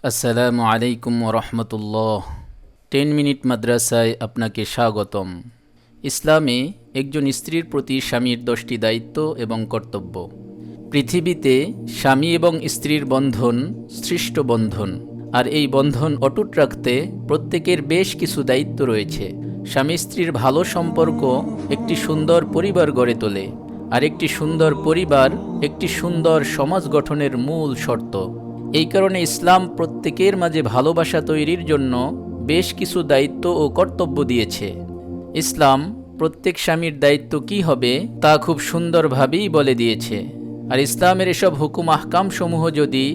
আসসালামু আলাইকুম রহমতুল্লাহ। 10 মিনিট মাদ্রাসায় আপনাকে স্বাগতম। ইসলামে একজন স্ত্রীর প্রতি স্বামীর 10টি দায়িত্ব এবং কর্তব্য। পৃথিবীতে স্বামী এবং স্ত্রীর বন্ধন সৃষ্ট বন্ধন, আর এই বন্ধন অটুট রাখতে প্রত্যেকের বেশ কিছু দায়িত্ব রয়েছে। স্বামী স্ত্রীর ভালো সম্পর্ক একটি সুন্দর পরিবার গড়ে তোলে, আর একটি সুন্দর পরিবার একটি সুন্দর সমাজ গঠনের মূল শর্ত। এই কারণে ইসলাম প্রত্যেকের মাঝে ভালোবাসা তৈরির জন্য বেশ কিছু দায়িত্ব ও কর্তব্য দিয়েছে। ইসলাম প্রত্যেক স্বামীর দায়িত্ব কি হবে তা খুব সুন্দরভাবেই বলে দিয়েছে। আর ইসলামের এসব হুকুম আহকাম সমূহ যদি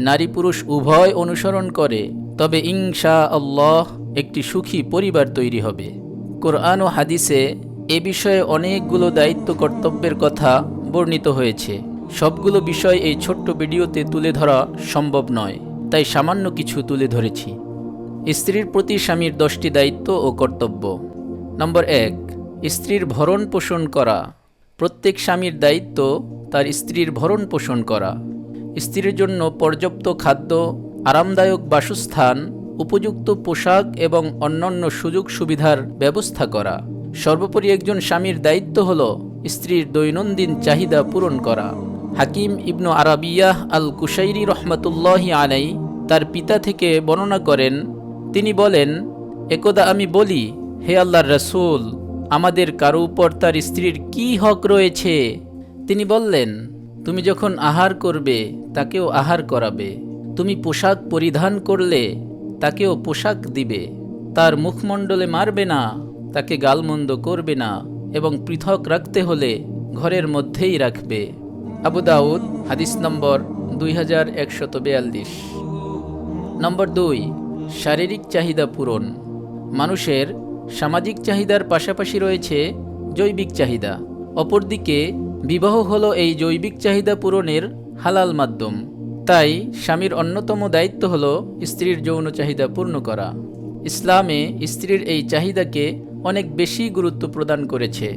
নারী পুরুষ উভয় অনুসরণ করে, তবে ইনশা আল্লাহ একটি সুখী পরিবার তৈরি হবে। কোরআন ও হাদিসে এ বিষয়ে অনেকগুলো দায়িত্ব কর্তব্যের কথা বর্ণিত হয়েছে। সবগুলো বিষয় এই ছোট্ট ভিডিওতে তুলে ধরা সম্ভব নয়, তাই সামান্য কিছু তুলে ধরেছি। স্ত্রীর প্রতি স্বামীর 10টি দায়িত্ব ও কর্তব্য। নম্বর 1, স্ত্রীর ভরণ পোষণ করা। প্রত্যেক স্বামীর দায়িত্ব তার স্ত্রীর ভরণ পোষণ করা। স্ত্রীর জন্য পর্যাপ্ত খাদ্য, আরামদায়ক বাসস্থান, উপযুক্ত পোশাক এবং অন্যান্য সুযোগ সুবিধার ব্যবস্থা করা। সর্বোপরি একজন স্বামীর দায়িত্ব হল স্ত্রীর দৈনন্দিন চাহিদা পূরণ করা। হাকিম ইবনু আরাবিয়াহ আল কুশাইরি রহমতুল্লাহি আলাই তার পিতা থেকে বর্ণনা করেন, তিনি বলেন, একদা আমি বলি, হে আল্লাহর রাসূল, আমাদের কারো উপর তার স্ত্রীর কি হক রয়েছে? তিনি বললেন, তুমি যখন আহার করবে তাকেও আহার করাবে, তুমি পোশাক পরিধান করলে তাকেও পোশাক দিবে, তার মুখমণ্ডলে মারবে না, তাকে গালমন্দ করবে না, এবং পৃথক রাখতে হলে ঘরের মধ্যেই রাখবে। আবু দাউদ, হাদিস নম্বর 2142। নম্বর 2, শারীরিক চাহিদা পূরণ। মানুষের সামাজিক চাহিদার পাশাপাশি রয়েছে জৈবিক চাহিদা। অপরদিকে বিবাহ হলো এই জৈবিক চাহিদা পূরণের হালাল মাধ্যম। তাই স্বামীর অন্যতম দায়িত্ব হলো স্ত্রীর যৌন চাহিদা পূর্ণ করা। ইসলামে স্ত্রীর এই চাহিদাকে অনেক বেশি গুরুত্ব প্রদান করেছে।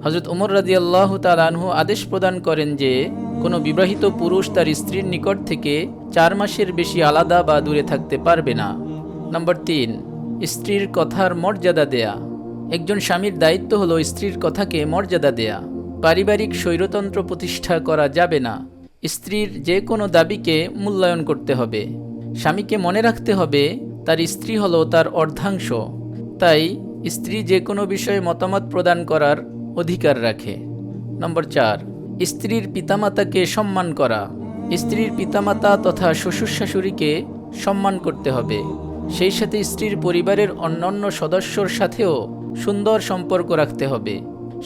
হযরত ওমর রাদিয়াল্লাহু তাআলা আনহু আদেশ প্রদান করেন যে কোনো বিবাহিত পুরুষ তার স্ত্রীর নিকট থেকে 4 মাসের বেশি আলাদা বা দূরে থাকতে পারবে না। নম্বর 3, স্ত্রীর কথার মর্যাদা দেয়া। একজন স্বামীর দায়িত্ব হলো স্ত্রীর কথাকে মর্যাদা দেয়া। পারিবারিক স্বৈরতন্ত্র প্রতিষ্ঠা করা যাবে না। স্ত্রীর যে কোনো দাবিকে মূল্যায়ন করতে হবে। স্বামীকে মনে রাখতে হবে তার স্ত্রী হলো তার অর্ধাংশ, তাই স্ত্রী যে কোনো বিষয়ে মতামত প্রদান করার অধিকার রাখে। নম্বর 4, স্ত্রীর পিতামাতাকে সম্মান করা। স্ত্রীর পিতামাতা তথা শ্বশুর শাশুড়িকে সম্মান করতে হবে। সেই সাথে স্ত্রীর পরিবারের অন্যান্য সদস্যর সাথেও সুন্দর সম্পর্ক রাখতে হবে।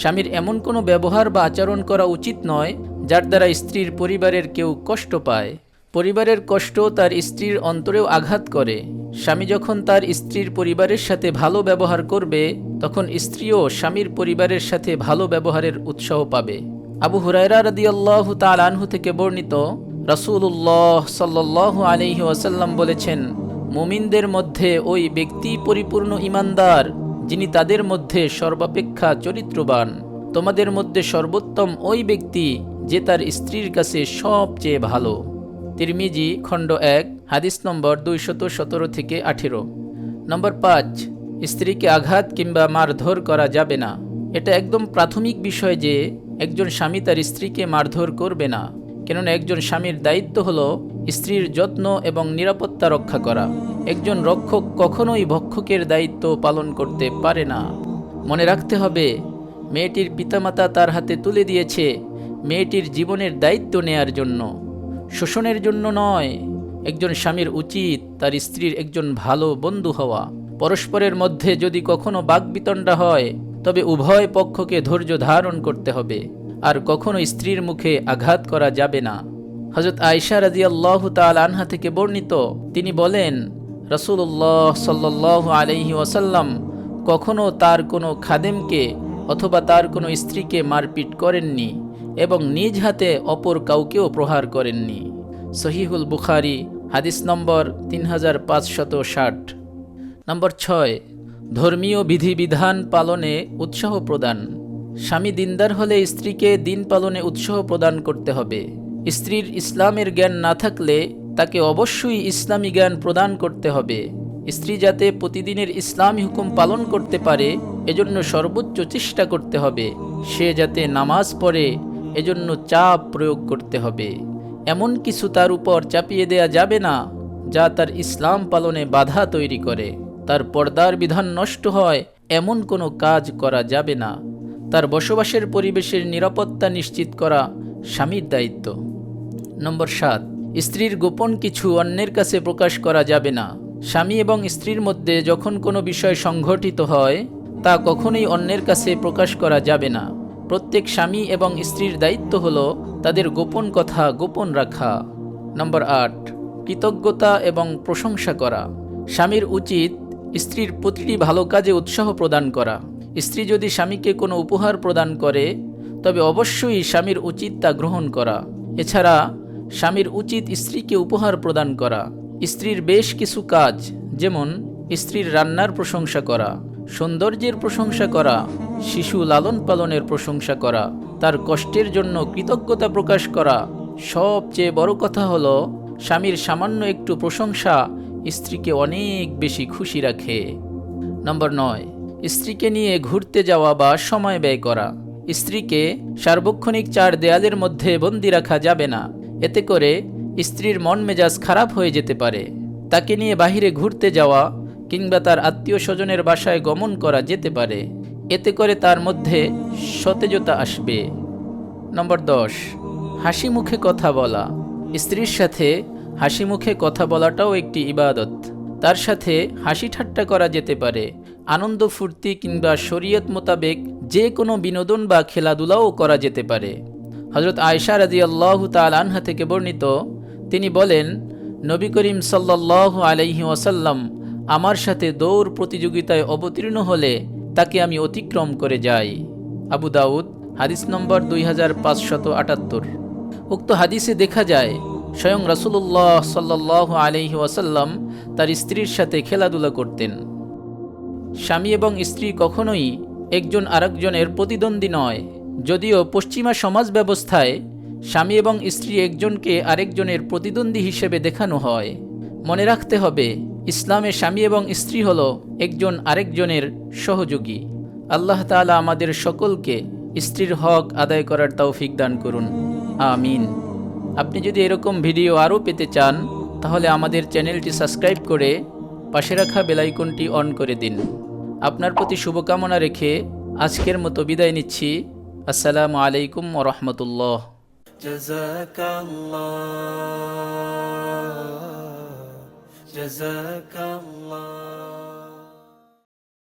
স্বামীর এমন কোনো ব্যবহার বা আচরণ করা উচিত নয় যার দ্বারা স্ত্রীর পরিবারের কেউ কষ্ট পায়। পরিবারের কষ্ট তার স্ত্রীর অন্তরেও আঘাত করে। স্বামী যখন তার স্ত্রীর পরিবারের সাথে ভালো ব্যবহার করবে, তখন স্ত্রীও স্বামীর পরিবারের সাথে ভালো ব্যবহারের উৎসাহ পাবে। আবু হুরায়রা রাদিয়াল্লাহু তাআলা আনহু থেকে বর্ণিত, রাসূলুল্লাহ সাল্লাল্লাহু আলাইহি ওয়াসাল্লাম বলেছেন, মুমিনদের মধ্যে ওই ব্যক্তি পরিপূর্ণ ঈমানদার যিনি তাদের মধ্যে সর্বাপেক্ষা চরিত্রবান। তোমাদের মধ্যে সর্বোত্তম ওই ব্যক্তি যে তার স্ত্রীর কাছে সবচেয়ে ভালো। তিরমিজি খণ্ড 1, হাদিস নম্বর 217 থেকে 18। নম্বর 5, স্ত্রীকে আঘাত কিংবা মারধর করা যাবে না। এটা একদম প্রাথমিক বিষয় যে একজন স্বামী তার স্ত্রীকে মারধর করবে না, কেননা একজন স্বামীর দায়িত্ব হলো স্ত্রীর যত্ন এবং নিরাপত্তা রক্ষা করা। একজন রক্ষক কখনোই ভক্ষকের দায়িত্ব পালন করতে পারে না। মনে রাখতে হবে, মেয়েটির পিতামাতা তার হাতে তুলে দিয়েছে মেয়েটির জীবনের দায়িত্ব নেয়ার জন্য, শোষণের জন্য নয়। একজন স্বামীর উচিত তার স্ত্রীর একজন ভালো বন্ধু হওয়া। পরস্পরের মধ্যে যদি কখনো বাকবিতণ্ডা হয়, তবে উভয় পক্ষকে ধৈর্য ধারণ করতে হবে, আর কখনো স্ত্রীর মুখে আঘাত করা যাবে না। হযরত আয়েশা রাদিয়াল্লাহু তাআলা আনহা থেকে বর্ণিত, তিনি বলেন, রাসূলুল্লাহ সাল্লাল্লাহু আলাইহি ওয়াসাল্লাম কখনো তার কোনো খাদেমকে অথবা তার কোনো স্ত্রীকে মারপিট করেননি এবং নিজ হাতে অপর কাউকেও প্রহার করেননি। সহিহুল বুখারী, হাদিস নম্বর 3560। নম্বর 6, ধর্মীয় বিধিবিধান পালনে উৎসাহ প্রদান। স্বামী দিনদার হলে স্ত্রীকে দিন পালনে উৎসাহ প্রদান করতে হবে। স্ত্রীর ইসলামের জ্ঞান না থাকলে তাকে অবশ্যই ইসলামী জ্ঞান প্রদান করতে হবে। স্ত্রী যাতে প্রতিদিনের ইসলামী হুকুম পালন করতে পারে এজন্য সর্বোচ্চ চেষ্টা করতে হবে। সে যাতে নামাজ পড়ে এজন্য চাপ প্রয়োগ করতে হবে। এমন কিছু তার উপর চাপিয়ে দেয়া যাবে না যা তার ইসলাম পালনে বাধা তৈরি করে। তার পর্দার বিধান নষ্ট হয় এমন কোনো কাজ করা যাবে না। তার বসবাসের পরিবেশের নিরাপত্তা নিশ্চিত করা স্বামীর দায়িত্ব। নম্বর 7, স্ত্রীর গোপন কিছু অন্যের কাছে প্রকাশ করা যাবে না। স্বামী এবং স্ত্রীর মধ্যে যখন কোনো বিষয় সংঘটিত হয় তা কখনোই অন্যের কাছে প্রকাশ করা যাবে না। প্রত্যেক স্বামী এবং স্ত্রীর দায়িত্ব হলো তাদের গোপন কথা গোপন রাখা। নম্বর 8, কৃতজ্ঞতা এবং প্রশংসা করা। স্বামীর উচিত স্ত্রীর প্রতিটি ভালো কাজে উৎসাহ প্রদান করা। স্ত্রী যদি স্বামীকে কোনো উপহার প্রদান করে তবে অবশ্যই স্বামীর উচিত তা গ্রহণ করা। এছাড়া স্বামীর উচিত স্ত্রীকে উপহার প্রদান করা। স্ত্রীর বেশ কিছু কাজ, যেমন স্ত্রীর রান্নার প্রশংসা করা, সৌন্দর্যের প্রশংসা করা, শিশু লালন পালনের প্রশংসা করা, তার কষ্টের জন্য কৃতজ্ঞতা প্রকাশ করা। সবচেয়ে বড় কথা হলো স্বামীর সামান্য একটু প্রশংসা স্ত্রীকে অনেক বেশি খুশি রাখে। নম্বর 9, স্ত্রীকে নিয়ে ঘুরতে যাওয়া বা সময় ব্যয় করা। স্ত্রীকে সার্বক্ষণিক 4 দেয়ালের মধ্যে বন্দি রাখা যাবে না। এতে করে স্ত্রীর মন মেজাজ খারাপ হয়ে যেতে পারে। তাকে নিয়ে বাহিরে ঘুরতে যাওয়া কিংবা তার আত্মীয় স্বজনের বাসায় গমন করা যেতে পারে। এতে করে তার মধ্যে সতেজতা আসবে। নম্বর 10, হাসি মুখে কথা বলা। স্ত্রীর সাথে হাসি মুখে কথা বলাটাও একটি ইবাদত। তার সাথে হাসি ঠাট্টা করা যেতে পারে। আনন্দ ফুর্তি কিংবা শরীয়ত মোতাবেক যে কোনো বিনোদন বা খেলাধুলাও করা যেতে পারে। হযরত আয়েশা রাদিয়াল্লাহু তাআলা আনহা থেকে বর্ণিত, তিনি বলেন, নবী করিম সাল্লাল্লাহু আলাইহি ওয়াসাল্লাম আমার সাথে দৌড় প্রতিযোগিতায় অবতীর্ণ হলে তাকে আমি অতিক্রম করে যাই। আবু দাউদ, হাদিস নম্বর 2578। উক্ত হাদিসে দেখা যায় স্বয়ং রাসূলুল্লাহ সাল্লাল্লাহু আলাইহি ওয়াসাল্লাম তার স্ত্রীর সাথে খেলাধুলা করতেন। স্বামী এবং স্ত্রী কখনোই একজন আরেকজনের প্রতিদ্বন্দ্বী নয়। যদিও পশ্চিমা সমাজ ব্যবস্থায় স্বামী এবং স্ত্রী একজনকে আরেকজনের প্রতিদ্বন্দ্বী হিসেবে দেখানো হয়। মনে রাখতে হবে, ইসলামে স্বামী এবং স্ত্রী হলো একজন আরেকজনের সহযোগী। আল্লাহ তাআলা আমাদের সকলকে স্ত্রীর হক আদায় করার তৌফিক দান করুন, আমিন। আপনি যদি এরকম ভিডিও আরও পেতে চান তাহলে আমাদের চ্যানেলটি সাবস্ক্রাইব করে পাশে রাখা বেল আইকনটি অন করে দিন। আপনার প্রতি শুভকামনা রেখে আজকের মতো বিদায় নিচ্ছি। আসসালামু আলাইকুম ওয়া রাহমাতুল্লাহ। জাযাকাল্লাহ।